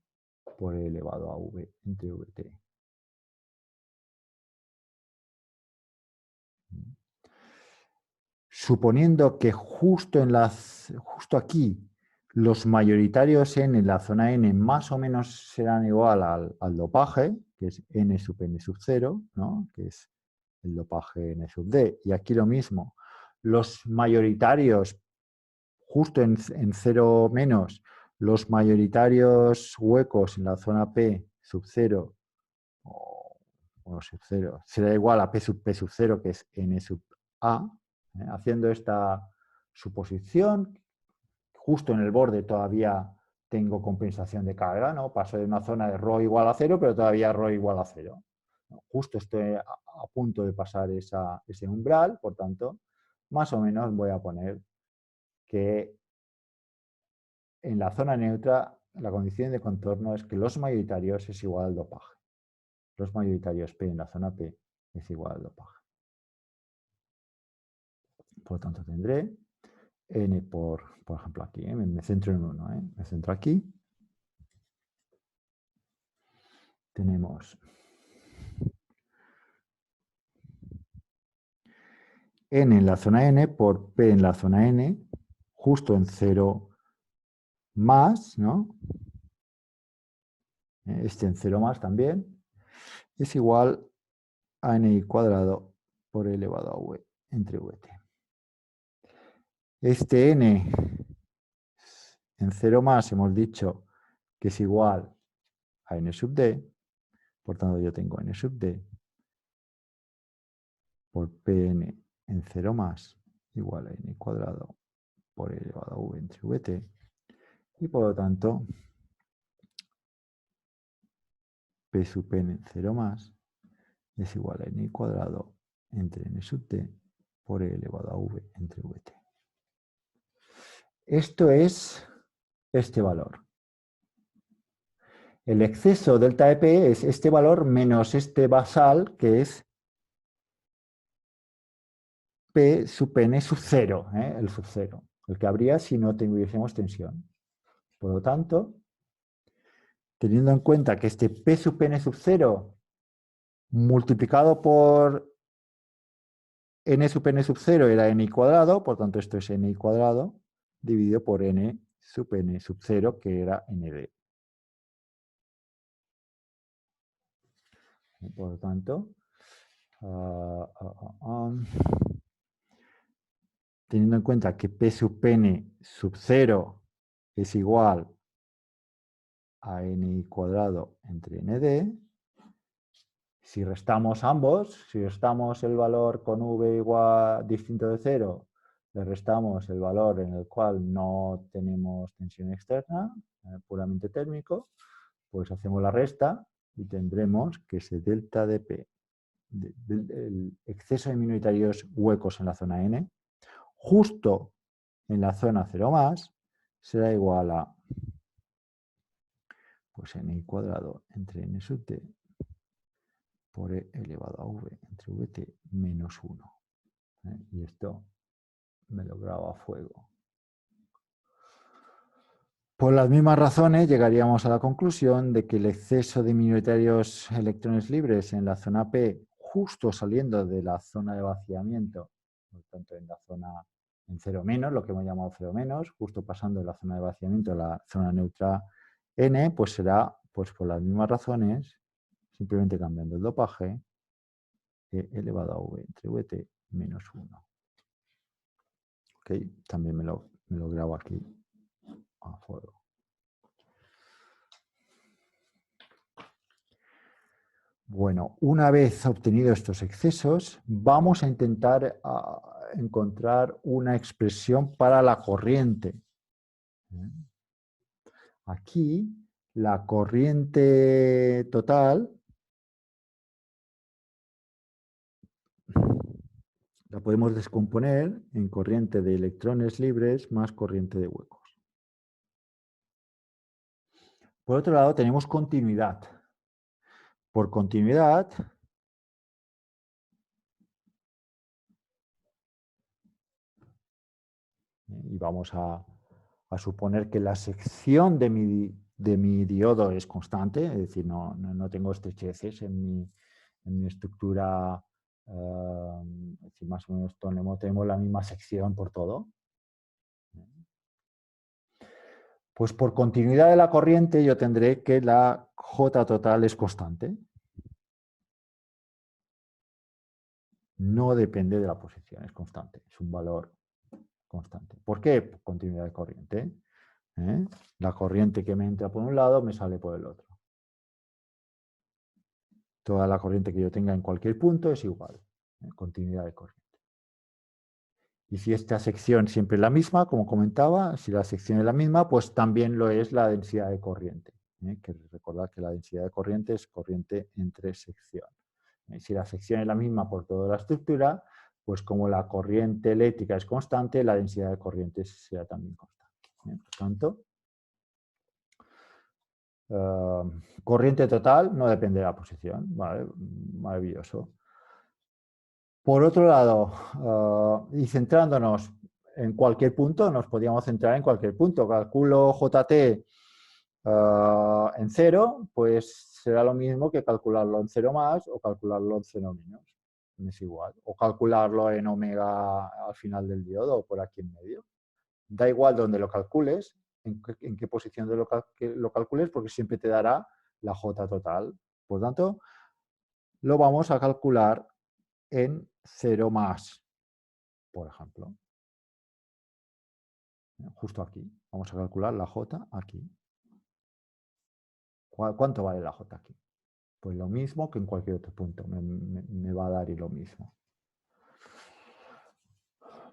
por e elevado a v entre vt. Suponiendo que justo aquí los mayoritarios n en la zona n más o menos serán igual al dopaje, que es n sub n sub 0, ¿no? Que es el dopaje n sub d. Y aquí lo mismo, los mayoritarios justo en 0 menos, los mayoritarios huecos en la zona P sub 0, o sub 0, será igual a P sub 0, que es N sub A. Haciendo esta suposición, justo en el borde todavía tengo compensación de carga, ¿no? Paso de una zona de ρ igual a 0, pero todavía ρ igual a 0. Justo estoy a punto de pasar ese umbral, por tanto, más o menos voy a poner que en la zona neutra la condición de contorno es que los mayoritarios es igual al dopaje. Los mayoritarios P en la zona P es igual al dopaje. Por lo tanto, tendré N por ejemplo, aquí, me centro en 1, me centro aquí. Tenemos N en la zona N por P en la zona N, justo en 0 más, ¿no? Este en 0 más también, es igual a N cuadrado por E elevado a V entre Vt. Este N en 0 más hemos dicho que es igual a N sub D, por tanto yo tengo N sub D por Pn en 0 más igual a N cuadrado por E elevado a V entre Vt, y por lo tanto P sub n en 0 más es igual a N cuadrado entre N sub D por E elevado a V entre Vt. Esto es este valor. El exceso delta de P es este valor menos este basal, que es P sub n sub 0, el sub 0, el que habría si no tuviésemos tensión. Por lo tanto, teniendo en cuenta que este P sub n sub 0 multiplicado por n sub n sub 0 era n cuadrado, por tanto esto es n cuadrado, dividido por n sub 0, que era nd. Por lo tanto, teniendo en cuenta que P sub n sub 0 es igual a n cuadrado entre nd, si restamos ambos, si restamos el valor con v igual distinto de 0, le restamos el valor en el cual no tenemos tensión externa, puramente térmico, pues hacemos la resta y tendremos que ese delta de P, el exceso de minoritarios huecos en la zona N, justo en la zona 0 más será igual a pues n cuadrado entre n sub t por e elevado a v entre vt menos 1. Y esto me lo grabo a fuego. Por las mismas razones llegaríamos a la conclusión de que el exceso de minoritarios electrones libres en la zona P, justo saliendo de la zona de vaciamiento, por tanto en la zona en 0 menos, lo que hemos llamado 0 menos, justo pasando de la zona de vaciamiento a la zona neutra N, pues será, pues por las mismas razones, simplemente cambiando el dopaje, e elevado a v entre vt menos 1. ¿Ok? También me lo grabo aquí a fuego. Bueno, una vez obtenidos estos excesos, vamos a intentar encontrar una expresión para la corriente. Aquí, la corriente total la podemos descomponer en corriente de electrones libres más corriente de huecos. Por otro lado, tenemos continuidad. Por continuidad, y vamos a suponer que la sección de mi diodo es constante, es decir, no tengo estrecheces en mi estructura, es decir, más o menos tenemos la misma sección por todo. Pues por continuidad de la corriente yo tendré que la J total es constante. No depende de la posición, es constante, es un valor constante. ¿Por qué? Por continuidad de corriente. La corriente que me entra por un lado me sale por el otro. Toda la corriente que yo tenga en cualquier punto es igual. Continuidad de corriente. Y si esta sección siempre es la misma, como comentaba, si la sección es la misma, pues también lo es la densidad de corriente. Que recordad que la densidad de corriente es corriente entre sección. Si la sección es la misma por toda la estructura, pues como la corriente eléctrica es constante, la densidad de corriente será también constante. Por tanto, corriente total no depende de la posición. ¿Vale? Maravilloso. Por otro lado, y centrándonos en cualquier punto, nos podíamos centrar en cualquier punto. Calculo JT en 0, pues será lo mismo que calcularlo en 0 más o calcularlo en 0 menos. Es igual. O calcularlo en omega al final del diodo o por aquí en medio. Da igual donde lo calcules, en qué posición lo calcules, porque siempre te dará la J total. Por tanto, lo vamos a calcular en 0 más, por ejemplo. Justo aquí. Vamos a calcular la J aquí. ¿Cuánto vale la J aquí? Pues lo mismo que en cualquier otro punto. Me va a dar y lo mismo.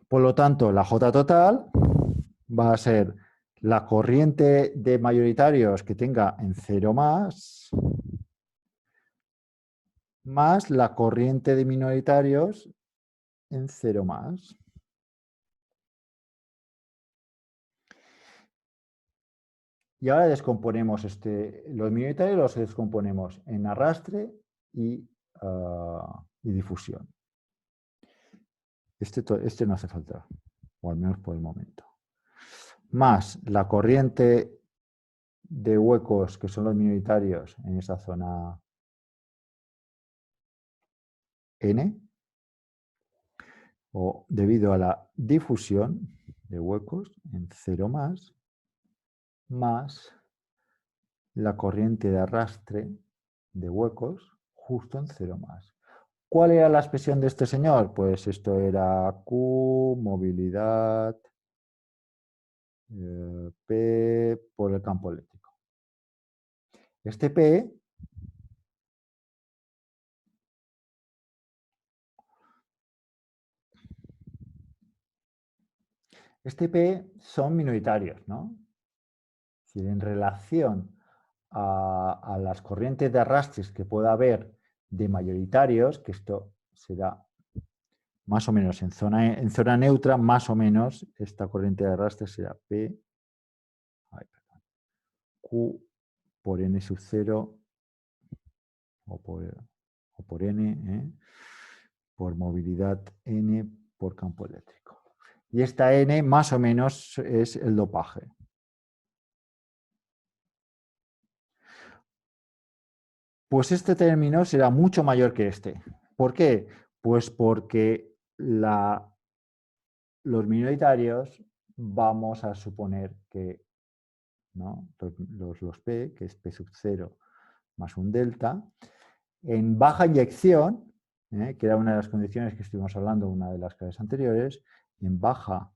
Por lo tanto, la J total va a ser la corriente de mayoritarios que tenga en 0 más la corriente de minoritarios en 0 más. Y ahora descomponemos los minoritarios los descomponemos en arrastre y difusión. Este no hace falta, o al menos por el momento. Más la corriente de huecos, que son los minoritarios en esa zona N, o debido a la difusión de huecos en 0 más la corriente de arrastre de huecos justo en 0 más. ¿Cuál era la expresión de este señor? Pues esto era Q, movilidad, P por el campo eléctrico. Este P son minoritarios, ¿no? Es decir, en relación a las corrientes de arrastres que pueda haber de mayoritarios, que esto será Más o menos en zona neutra, más o menos, esta corriente de arrastre será P, Q por N sub 0 o por N, por movilidad N por campo eléctrico. Y esta N más o menos es el dopaje. Pues este término será mucho mayor que este. ¿Por qué? Pues porque los minoritarios vamos a suponer que, ¿no? los P, que es P sub 0 más un delta, en baja inyección, que era una de las condiciones que estuvimos hablando en una de las clases anteriores, en baja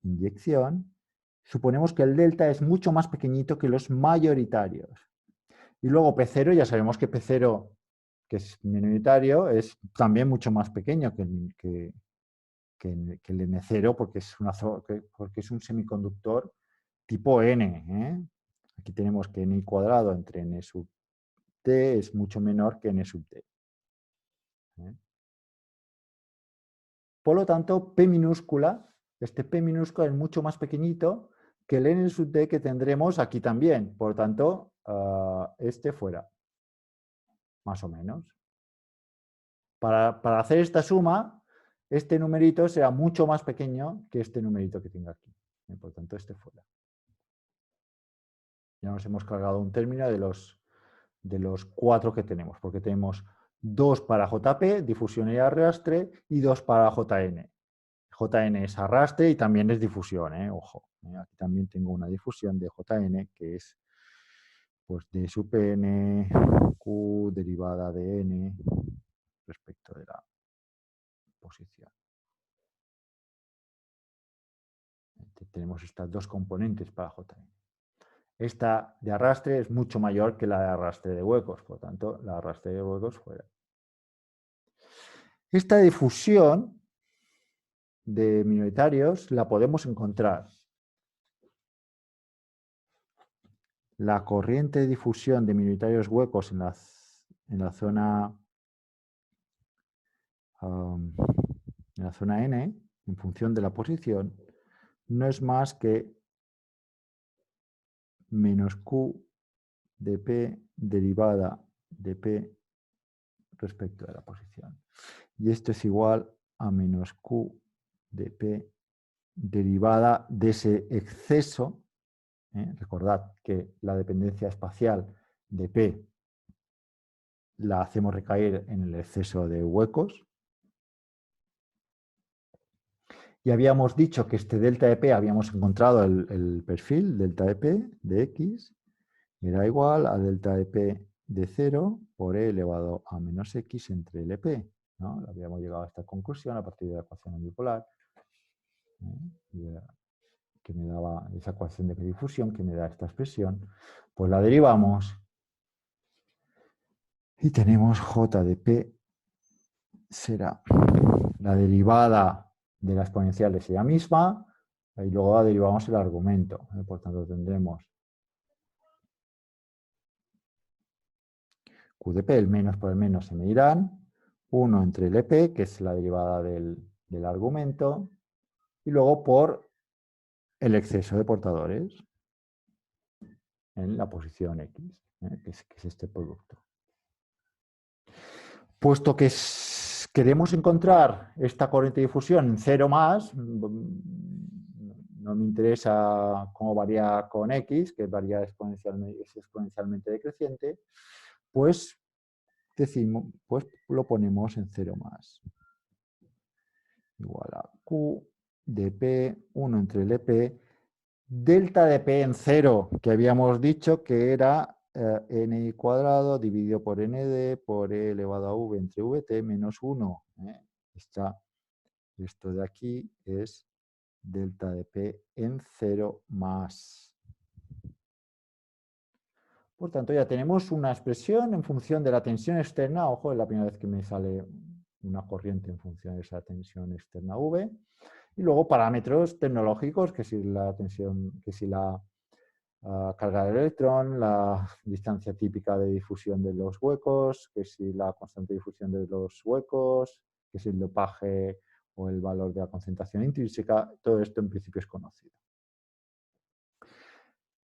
inyección, suponemos que el delta es mucho más pequeñito que los mayoritarios. Y luego P0, ya sabemos que P0, que es minoritario, es también mucho más pequeño que el N0 porque es un semiconductor tipo N. Aquí tenemos que N cuadrado entre N sub T es mucho menor que N sub T. Por lo tanto, P minúscula, este P minúscula es mucho más pequeñito que el N sub T que tendremos aquí también. Por lo tanto, este fuera, más o menos. Para hacer esta suma, este numerito será mucho más pequeño que este numerito que tengo aquí. Por lo tanto, este fuera. Ya nos hemos cargado un término de los 4 que tenemos, porque tenemos 2 para JP, difusión y arrastre, y 2 para JN. JN es arrastre y también es difusión, ojo. Aquí también tengo una difusión de JN que es pues D sub N, Q derivada de N respecto de la posición. Tenemos estas dos componentes para JN. Esta de arrastre es mucho mayor que la de arrastre de huecos, por lo tanto, la arrastre de huecos fuera. Esta difusión de minoritarios la podemos encontrar. La corriente de difusión de minoritarios huecos en la zona N, en función de la posición, no es más que menos Q de P derivada de P respecto de la posición. Y esto es igual a menos Q de P derivada de ese exceso. Recordad que la dependencia espacial de P la hacemos recaer en el exceso de huecos. Y habíamos dicho que este delta de P, habíamos encontrado el perfil delta de P de X, era igual a delta de P de 0 por E elevado a menos X entre LP. ¿No? Habíamos llegado a esta conclusión a partir de la ecuación bipolar, que me daba esa ecuación de difusión, que me da esta expresión. Pues la derivamos y tenemos J de P será la derivada de la exponencial es ella misma, y luego derivamos el argumento. Por tanto, tendremos Q de P, el menos por el menos se me irán, 1 entre el EP, que es la derivada del argumento, y luego por el exceso de portadores en la posición X, que es este producto. Puesto que queremos encontrar esta corriente de difusión en 0 más, no me interesa cómo varía con X, que varía exponencialmente, es exponencialmente decreciente, pues pues lo ponemos en 0 más. Igual a Q de P, 1 entre el EP, delta de P en 0, que habíamos dicho que era N cuadrado dividido por ND por E elevado a V entre VT menos 1. Esto de aquí es delta de P en 0 más. Por tanto, ya tenemos una expresión en función de la tensión externa. Ojo, es la primera vez que me sale una corriente en función de esa tensión externa V. Y luego parámetros tecnológicos, que si la tensión, que si la carga del electrón, la distancia típica de difusión de los huecos, que si la constante de difusión de los huecos, que es el dopaje o el valor de la concentración intrínseca, todo esto en principio es conocido.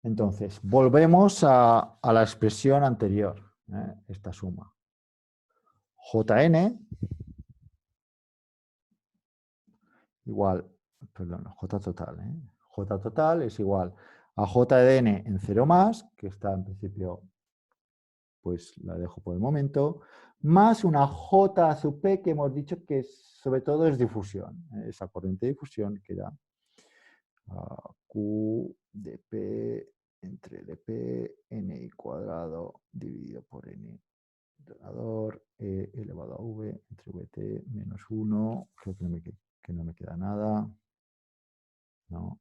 Entonces, volvemos a la expresión anterior, esta suma. Jn igual, perdón, J total. J total es igual a J de n en 0 más, que está en principio, pues la dejo por el momento, más una J sub P que hemos dicho que sobre todo es difusión, esa corriente de difusión que da Q de P entre dp n cuadrado dividido por n donador elevado a v entre vt menos 1, creo que no me queda nada, ¿no?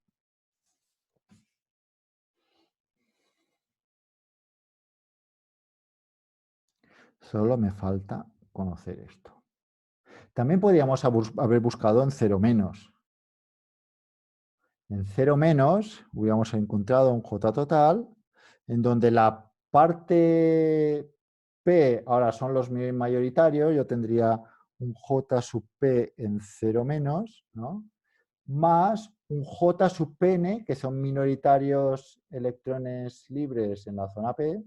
Solo me falta conocer esto. También podríamos haber buscado en 0 menos. En 0 menos hubiéramos encontrado un J total en donde la parte P ahora son los mayoritarios, yo tendría un J sub P en 0 menos, ¿no? Más un J sub Pn, que son minoritarios electrones libres en la zona P,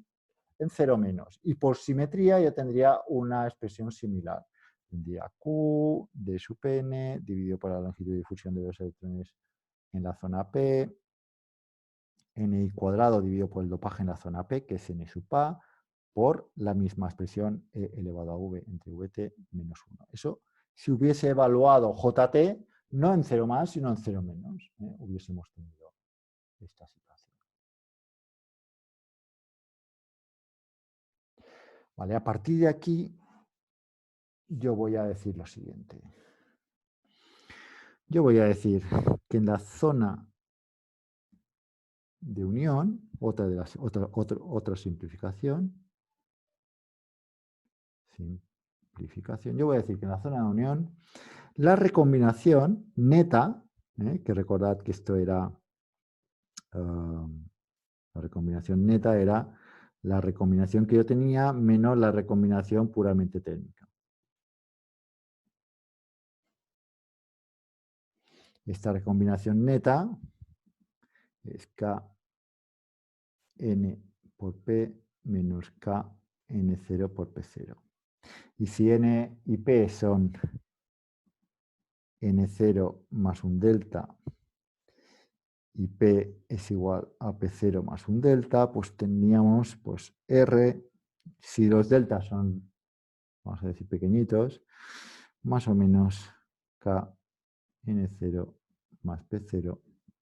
en 0 menos. Y por simetría yo tendría una expresión similar. Tendría Q de sub n dividido por la longitud de difusión de los electrones en la zona P, Ni cuadrado dividido por el dopaje en la zona P, que es N sub A, por la misma expresión E elevado a V entre Vt menos 1. Eso, si hubiese evaluado Jt, no en 0 más, sino en 0 menos, hubiésemos tenido esta situación. Vale, a partir de aquí, yo voy a decir lo siguiente. Yo voy a decir que en la zona de unión, otra simplificación, yo voy a decir que en la zona de unión, la recombinación neta, que recordad que esto era, la recombinación neta era la recombinación que yo tenía menos la recombinación puramente técnica. Esta recombinación neta es Kn por P menos Kn0 por P0. Y si N y P son N0 más un delta y P es igual a P0 más un delta, pues teníamos pues R, si los deltas son, vamos a decir, pequeñitos, más o menos Kn0 más P0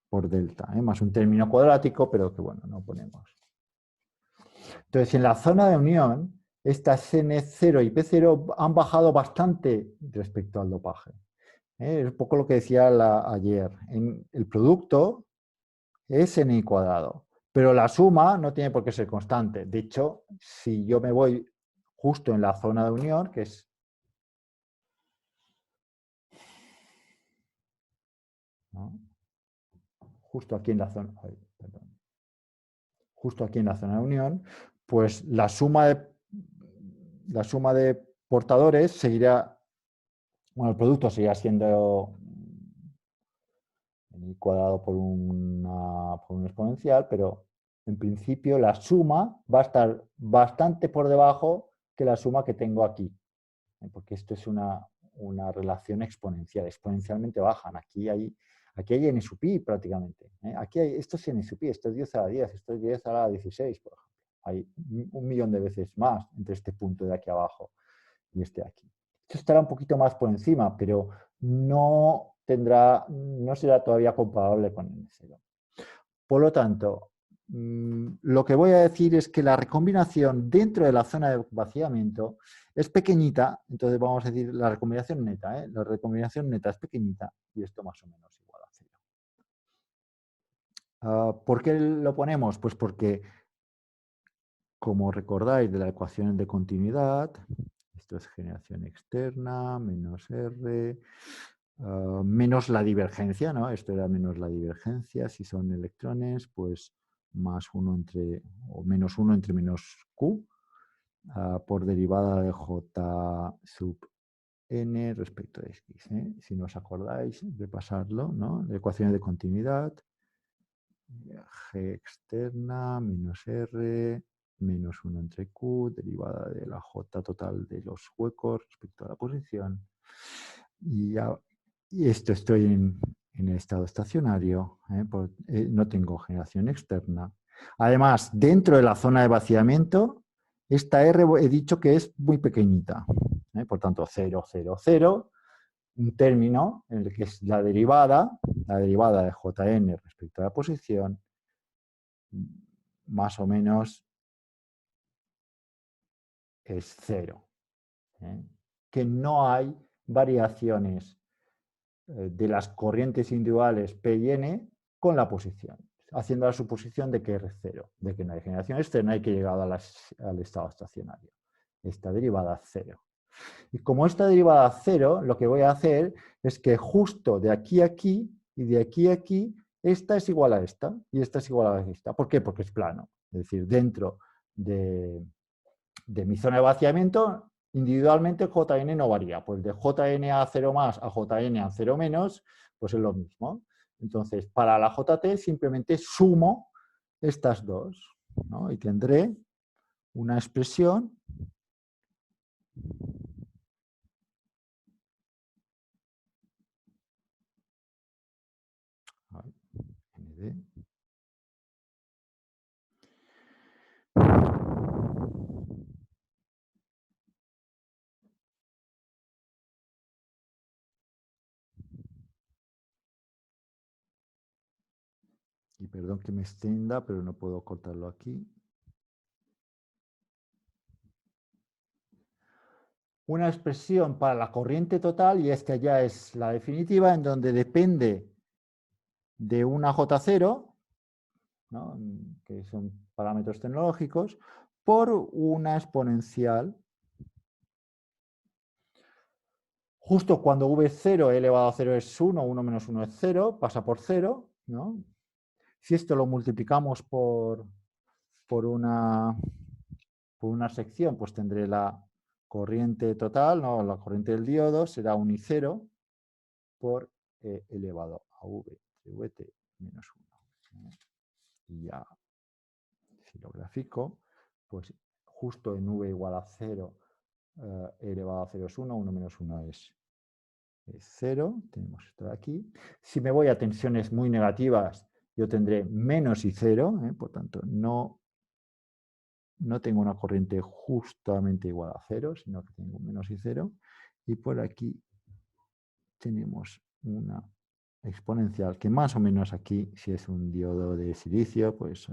por delta, más un término cuadrático, pero que bueno, no ponemos. Entonces, en la zona de unión, estas N0 y P0 han bajado bastante respecto al dopaje. Es un poco lo que decía ayer. En el producto es Ni cuadrado, pero la suma no tiene por qué ser constante. De hecho, si yo me voy justo en la zona de unión, que es... ¿no? Justo aquí en la zona... Ay, perdón. Justo aquí en la zona de unión, pues la suma de portadores seguirá... Bueno, el producto seguirá siendo Ni cuadrado por un exponencial, pero en principio la suma va a estar bastante por debajo que la suma que tengo aquí, porque esto es una relación exponencial, exponencialmente bajan. Aquí hay n sub i prácticamente. Aquí esto es n sub i, esto es 10 a la 10, esto es 10 a la 16, por ejemplo. Hay 1.000.000 de veces más entre este punto de aquí abajo y este de aquí. Esto estará un poquito más por encima, pero no será todavía comparable con N0. Por lo tanto, lo que voy a decir es que la recombinación dentro de la zona de vaciamiento es pequeñita, entonces vamos a decir la recombinación neta, la recombinación neta es pequeñita y esto más o menos igual a 0. ¿Por qué lo ponemos? Pues porque, como recordáis de la ecuación de continuidad, esto es generación externa, menos R, menos la divergencia, ¿no? Esto era menos la divergencia, si son electrones, pues más 1 entre, o menos 1 entre menos Q, por derivada de J sub n respecto de x. Si no os acordáis, repasarlo, ¿no? La ecuación de continuidad, g externa menos r menos 1 entre q, derivada de la j total de los huecos respecto a la posición. Y esto estoy en el estado estacionario, no tengo generación externa. Además, dentro de la zona de vaciamiento, esta R he dicho que es muy pequeñita. Por tanto, 0, 0, 0, un término en el que es la derivada de Jn respecto a la posición, más o menos es 0. Que no hay variaciones de las corrientes individuales P y N con la posición, haciendo la suposición de que R es 0, de que no hay generación externa y que he llegado al estado estacionario. Esta derivada es 0. Y como esta derivada es 0, lo que voy a hacer es que justo de aquí a aquí y de aquí a aquí, esta es igual a esta y esta es igual a esta. ¿Por qué? Porque es plano. Es decir, dentro de mi zona de vaciamiento, individualmente Jn no varía. Pues de Jn a 0 más a Jn a 0 menos, pues es lo mismo. Entonces, para la Jt simplemente sumo estas dos, ¿no? Y tendré una expresión nd. Y perdón que me extienda, pero no puedo cortarlo aquí. Una expresión para la corriente total, y esta ya es la definitiva, en donde depende de una J0, ¿no? Que son parámetros tecnológicos, por una exponencial. Justo cuando v0 elevado a 0 es 1, 1 menos 1 es 0, pasa por 0, ¿no? Si esto lo multiplicamos por una sección, pues tendré la corriente total, ¿no? La corriente del diodo será un I0 por elevado a v de vt menos 1. Y ya, si lo grafico, pues justo en v igual a 0, elevado a 0 es 1, 1 menos 1 es 0, tenemos esto de aquí. Si me voy a tensiones muy negativas, yo tendré menos I0, por tanto, no tengo una corriente justamente igual a 0, sino que tengo menos I0. Y por aquí tenemos una exponencial que más o menos aquí, si es un diodo de silicio, pues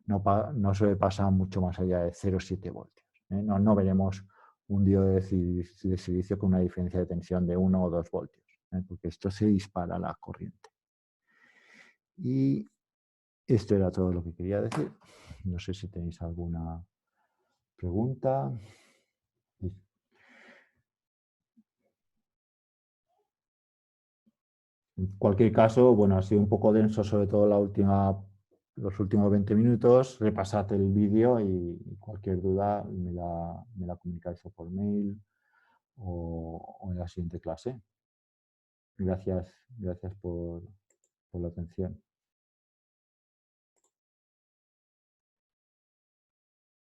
no suele pasar mucho más allá de 0,7 voltios. No veremos un diodo de silicio con una diferencia de tensión de 1 o 2 voltios, porque esto se dispara la corriente. Y esto era todo lo que quería decir. No sé si tenéis alguna pregunta. En cualquier caso, bueno, ha sido un poco denso, sobre todo los últimos 20 minutos. Repasad el vídeo y cualquier duda me la comunicáis o por mail o en la siguiente clase. Gracias por la atención.